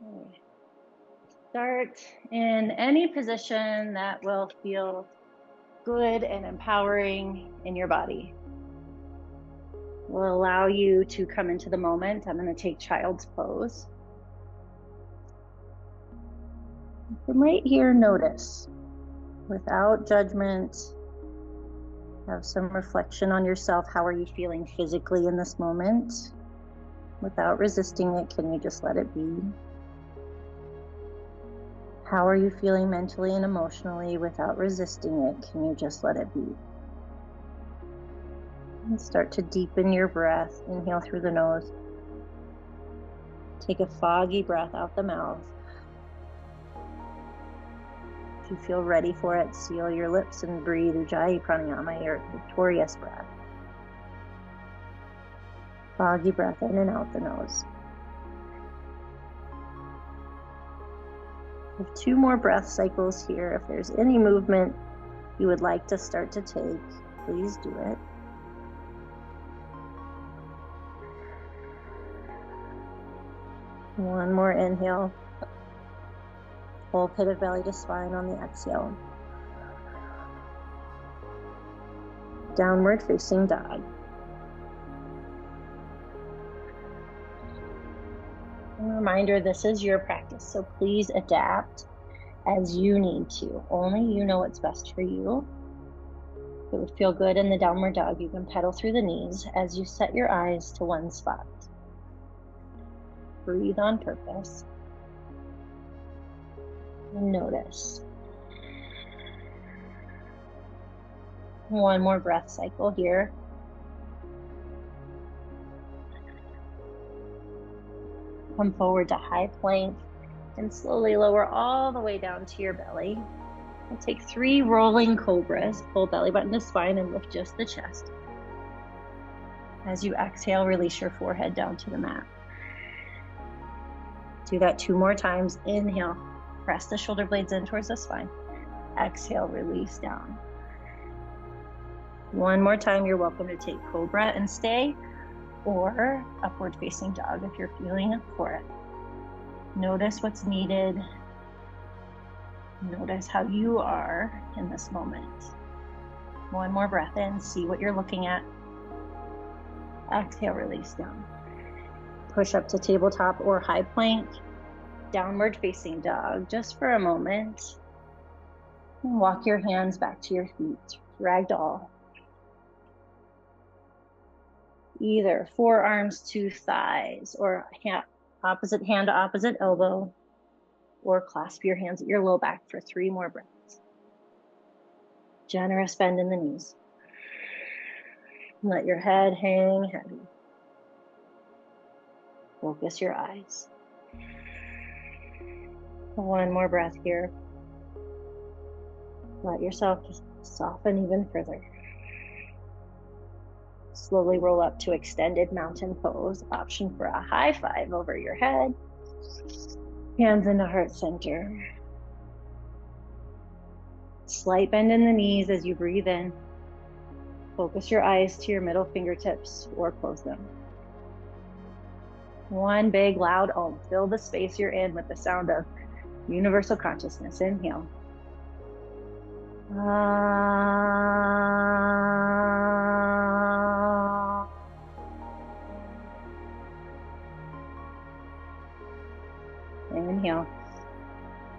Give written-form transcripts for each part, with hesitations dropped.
Okay. Start in any position that will feel good and empowering in your body. Will allow you to come into the moment. I'm going to take child's pose. From right here, notice without judgment. Have some reflection on yourself. How are you feeling physically in this moment? Without resisting it, can you just let it be? How are you feeling mentally and emotionally without resisting it? Can you just let it be? And start to deepen your breath. Inhale through the nose. Take a foggy breath out the mouth. If you feel ready for it, seal your lips and breathe Ujjayi Pranayama, your victorious breath. Foggy breath in and out the nose. We have 2 more breath cycles here. If there's any movement you would like to start to take, please do it. One more inhale. Full pit of belly to spine on the exhale. Downward facing dog. A reminder, this is your practice, so please adapt as you need to. Only you know what's best for you. If it would feel good in the downward dog, you can pedal through the knees as you set your eyes to one spot. Breathe on purpose. And notice. One more breath cycle here. Come forward to high plank and slowly lower all the way down to your belly. We'll take 3 rolling cobras. Pull belly button to spine and lift just the chest. As you exhale, release your forehead down to the mat. Do that 2 more times. Inhale, press the shoulder blades in towards the spine. Exhale, release down. 1 more time, you're welcome to take cobra and stay, or upward facing dog if you're feeling up for it. Notice what's needed. Notice how you are in this moment. 1 more breath in, see what you're looking at. Exhale, release down. Push up to tabletop or high plank, downward facing dog, just for a moment. And walk your hands back to your feet, ragdoll. Either forearms to thighs or opposite hand to opposite elbow, or clasp your hands at your low back for 3 more breaths. Generous bend in the knees. Let your head hang heavy. Focus your eyes. 1 more breath here. Let yourself soften even further. Slowly roll up to extended mountain pose. Option for a high 5 over your head. Hands into heart center. Slight bend in the knees as you breathe in. Focus your eyes to your middle fingertips or close them. 1 big loud Om. Fill the space you're in with the sound of universal consciousness. Inhale. Inhale.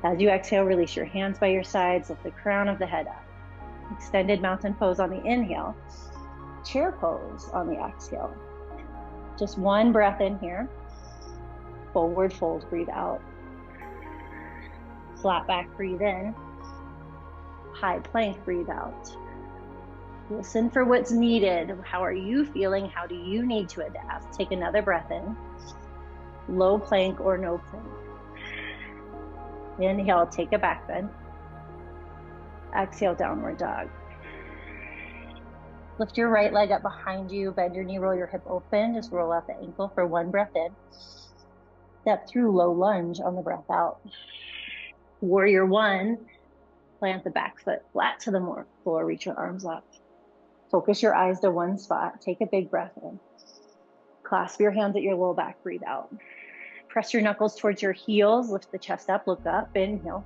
As you exhale, release your hands by your sides. Lift the crown of the head up. Extended mountain pose on the inhale. Chair pose on the exhale. Just 1 breath in here. Forward fold, breathe out. Flat back, breathe in. High plank, breathe out. Listen for what's needed. How are you feeling? How do you need to adapt? Take another breath in. Low plank or no plank. Inhale, take a back bend. Exhale, downward dog. Lift your right leg up behind you. Bend your knee, roll your hip open. Just roll out the ankle for 1 breath in. Step through low lunge on the breath out. Warrior 1. Plant the back foot flat to the floor. Reach your arms up. Focus your eyes to 1 spot. Take a big breath in. Clasp your hands at your low back. Breathe out. Press your knuckles towards your heels, lift the chest up, look up, inhale.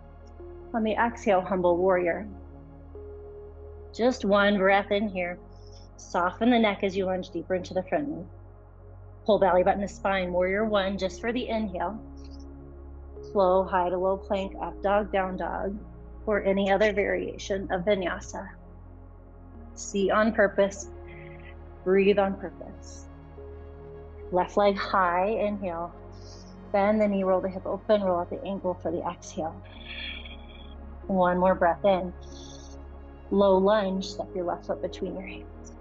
On the exhale, humble warrior. Just one breath in here. Soften the neck as you lunge deeper into the front knee. Pull belly button to spine, warrior one, just for the inhale. Flow high to low plank, up dog, down dog, or any other variation of vinyasa. See on purpose, breathe on purpose. Left leg high, inhale. Bend the knee, roll the hip open, roll out the ankle for the exhale. One more breath in. Low lunge, step your left foot between your hands.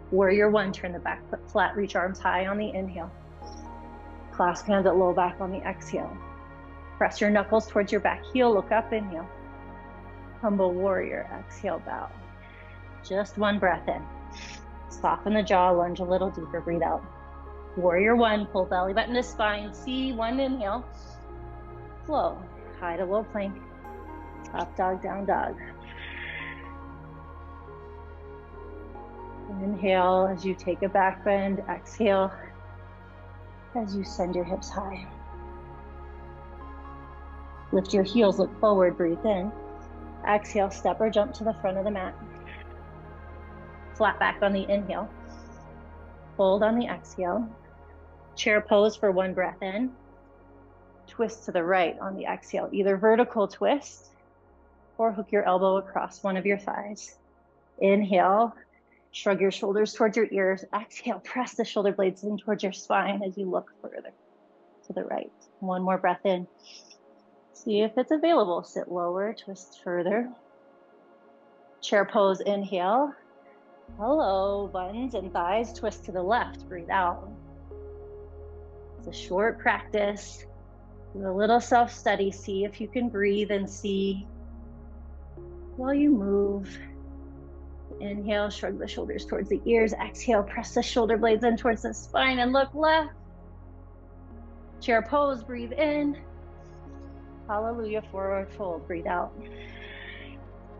Warrior one, turn the back foot flat, reach arms high on the inhale. Clasp hands at low back on the exhale. Press your knuckles towards your back heel, look up, inhale. Humble warrior, exhale, bow. Just one breath in. Soften the jaw, lunge a little deeper, breathe out. Warrior one, pull belly button to spine, C, one inhale. Flow, high to low plank, up dog, down dog. Inhale as you take a back bend, exhale as you send your hips high. Lift your heels, look forward, breathe in. Exhale, step or jump to the front of the mat. Flat back on the inhale. Hold on the exhale. Chair pose for one breath in. Twist to the right on the exhale, either vertical twist or hook your elbow across one of your thighs. Inhale, shrug your shoulders towards your ears. Exhale, press the shoulder blades in towards your spine as you look further to the right. One more breath in. See if it's available. Sit lower, twist further. Chair pose, inhale. Hello, buns and thighs, twist to the left, breathe out. It's a short practice. Do a little self-study. See if you can breathe and see while you move. Inhale, shrug the shoulders towards the ears. Exhale, press the shoulder blades in towards the spine and look left. Chair pose, breathe in. Hallelujah, forward fold, breathe out.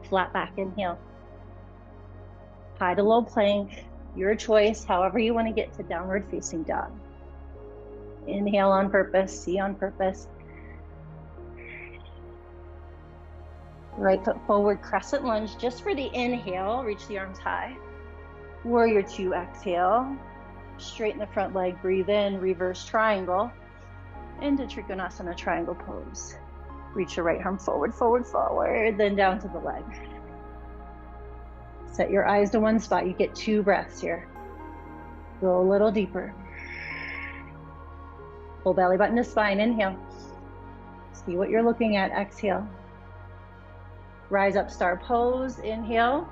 Flat back, inhale. High to low plank, your choice, however you want to get to downward facing dog. Inhale on purpose, C on purpose. Right foot forward, crescent lunge, just for the inhale, reach the arms high. Warrior two, exhale. Straighten the front leg, breathe in, reverse triangle. Into Trikonasana triangle pose. Reach your right arm forward, forward, forward, then down to the leg. Set your eyes to one spot. You get 2 breaths here. Go a little deeper. Pull belly button to spine, inhale. See what you're looking at, exhale. Rise up, star pose, inhale.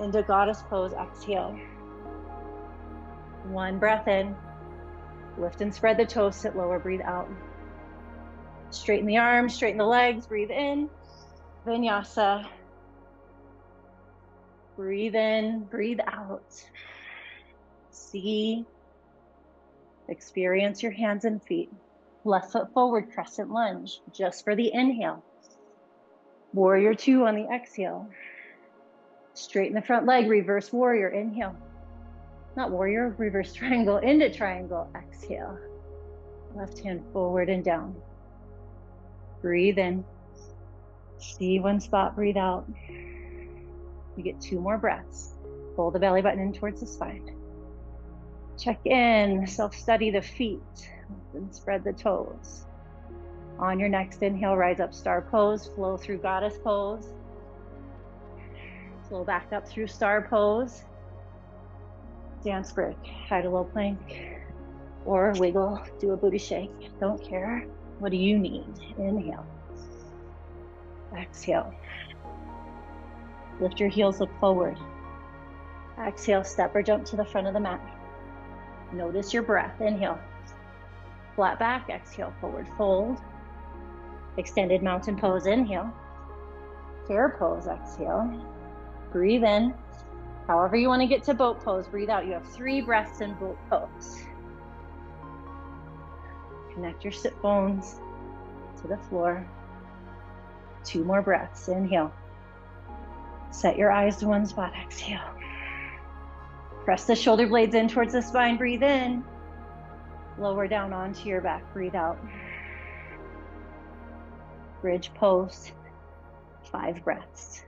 Into goddess pose, exhale. One breath in. Lift and spread the toes, sit lower, breathe out. Straighten the arms, straighten the legs, breathe in. Vinyasa. Breathe in, breathe out. See, experience your hands and feet. Left foot forward, crescent lunge, just for the inhale. Warrior two on the exhale. Straighten the front leg, reverse warrior, inhale. Not warrior, reverse triangle, into triangle, exhale. Left hand forward and down. Breathe in. See one spot, breathe out. You get 2 more breaths. Pull the belly button in towards the spine. Check in, self-study the feet, and spread the toes. On your next inhale, rise up, star pose, flow through goddess pose. Flow back up through star pose. Dance break, high to low plank, or wiggle, do a booty shake, don't care. What do you need? Inhale. Exhale. Lift your heels, look forward. Exhale, step or jump to the front of the mat. Notice your breath, inhale. Flat back, exhale, forward fold. Extended mountain pose, inhale. Chair pose, exhale. Breathe in. However you want to get to boat pose, breathe out. You have 3 breaths in boat pose. Connect your sit bones to the floor. 2 more breaths, inhale. Set your eyes to one spot, exhale. Press the shoulder blades in towards the spine, breathe in. Lower down onto your back, breathe out. Bridge pose, 5 breaths.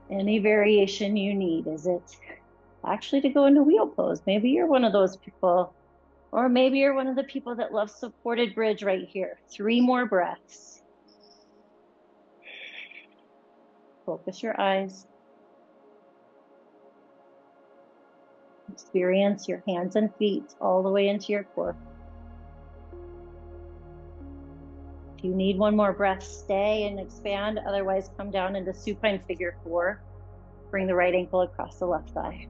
Any variation you need. Is it actually to go into wheel pose? Maybe you're one of those people, or maybe you're one of the people that love supported bridge right here. 3 more breaths. Focus your eyes. Experience your hands and feet all the way into your core. If you need 1 more breath, stay and expand. Otherwise, come down into supine figure 4. Bring the right ankle across the left thigh.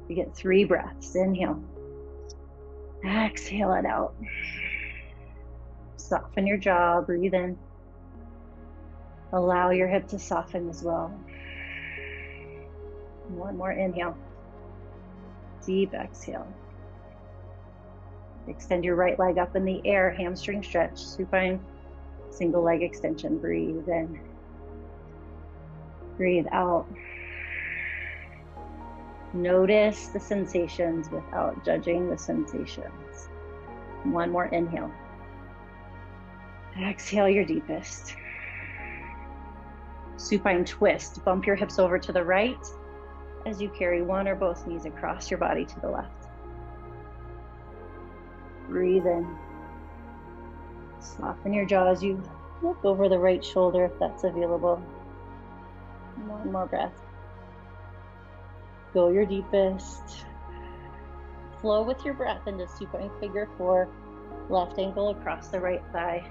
You get 3 breaths. Inhale. Exhale it out. Soften your jaw, breathe in. Allow your hip to soften as well. 1 more inhale. Deep exhale. Extend your right leg up in the air, hamstring stretch, supine, single leg extension. Breathe in. Breathe out. Notice the sensations without judging the sensations. 1 more inhale. Exhale your deepest. Supine twist. Bump your hips over to the right as you carry 1 or both knees across your body to the left. Breathe in. Soften your jaw as you look over the right shoulder if that's available. 1 more breath. Go your deepest. Flow with your breath into supine figure 4. Left ankle across the right thigh.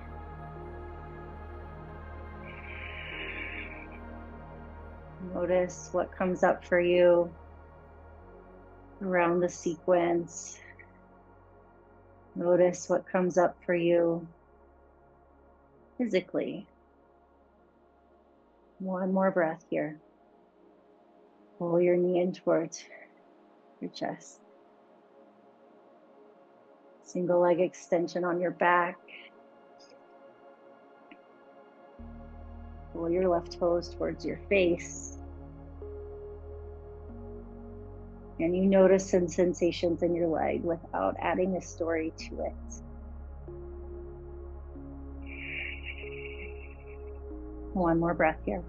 Notice what comes up for you around the sequence. Notice what comes up for you physically. 1 more breath here. Pull your knee in towards your chest. Single leg extension on your back. Pull your left toes towards your face. And you notice some sensations in your leg without adding a story to it. 1 more breath here.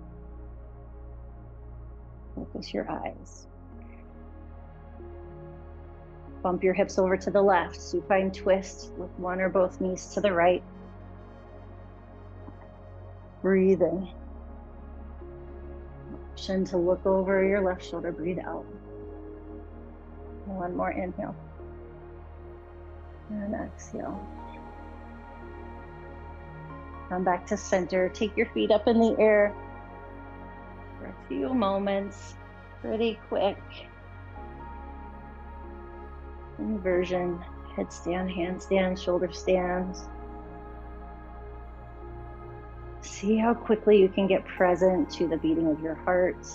Focus your eyes. Bump your hips over to the left. Supine twist with 1 or both knees to the right. Breathe in. Option to look over your left shoulder. Breathe out. 1 more inhale. And exhale. Come back to center. Take your feet up in the air for a few moments. Pretty quick. Inversion. Headstand, handstand, shoulder stands. See how quickly you can get present to the beating of your heart.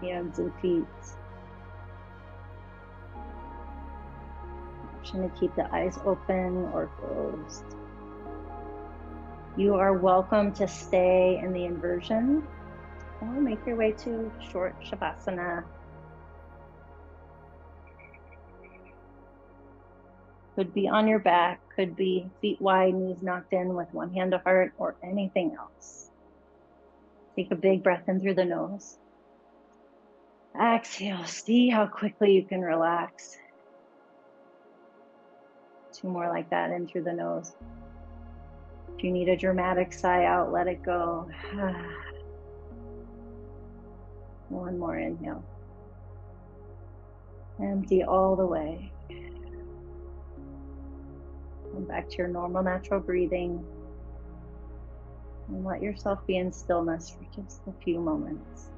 Hands and feet. Option to keep the eyes open or closed. You are welcome to stay in the inversion or make your way to short Shavasana. Could be on your back, could be feet wide, knees knocked in with 1 hand to heart, or anything else. Take a big breath in through the nose. Exhale, see how quickly you can relax. 2 more like that, in through the nose. If you need a dramatic sigh out, let it go. 1 more inhale. Empty all the way. Come back to your normal, natural breathing. And let yourself be in stillness for just a few moments.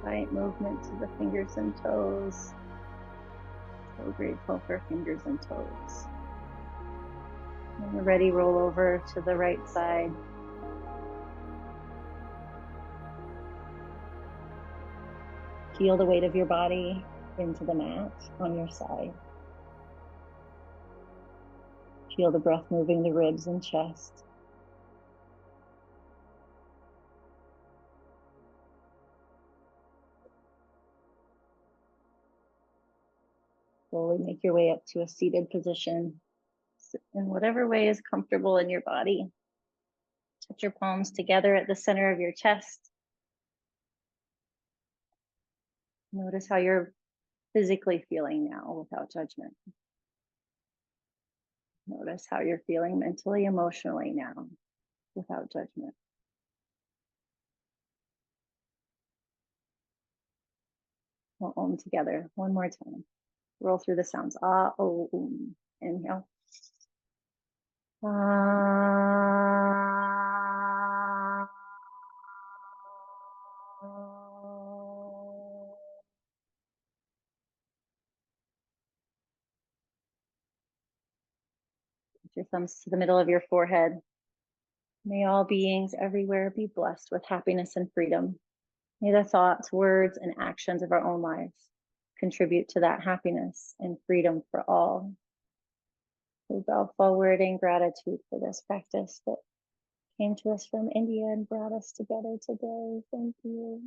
Slight movement to the fingers and toes. So grateful for fingers and toes. When you're ready, roll over to the right side. Feel the weight of your body into the mat on your side. Feel the breath moving the ribs and chest. Slowly make your way up to a seated position in whatever way is comfortable in your body. Touch your palms together at the center of your chest. Notice how you're physically feeling now without judgment. Notice how you're feeling mentally, emotionally now without judgment. We'll om together one more time. Roll through the sounds. Ah, oh, Inhale. Ah. Put your thumbs to the middle of your forehead. May all beings everywhere be blessed with happiness and freedom. May the thoughts, words, and actions of our own lives contribute to that happiness and freedom for all. We bow forward in gratitude for this practice that came to us from India and brought us together today. Thank you.